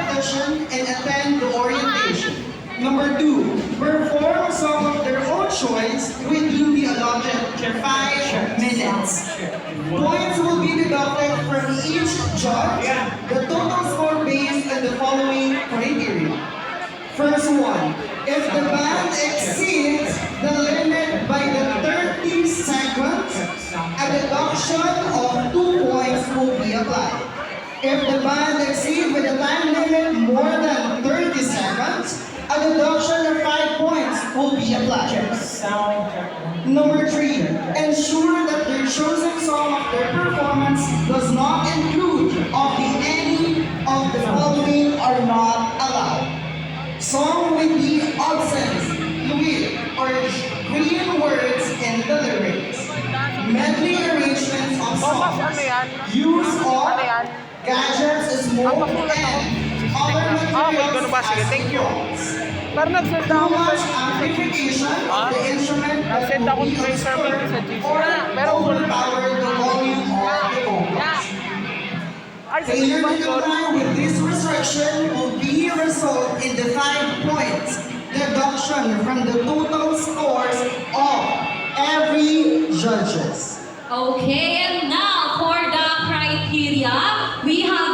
audition and attend the orientation. Number 2, perform a song of their own choice within the allotted 5 minutes. Points will be deducted from each judge. The total score based on the following criteria. First one, if the band exceeds the limit by the 30 seconds, a deduction of 2 points will be applied. If the band exceeds with the time limit more than 30 seconds, a deduction of 5 points will be applied. Number 3, ensure that their chosen song of their performance does not include any of the following are not allowed. Song with the absence, fluid, or green words in the lyrics. Medley arrangements of songs. Use of gadgets, smoke, and other materials as Thank you. props. Pero nag-send Too ako much amplification of the instrument that Nag-send ako will be ng survey sa obscured GC. or Pero overpower the volume of the vocals. Failure to comply with this restriction will be result in the 5 points deduction from the total scores of every judges. Okay, and now for the criteria, we have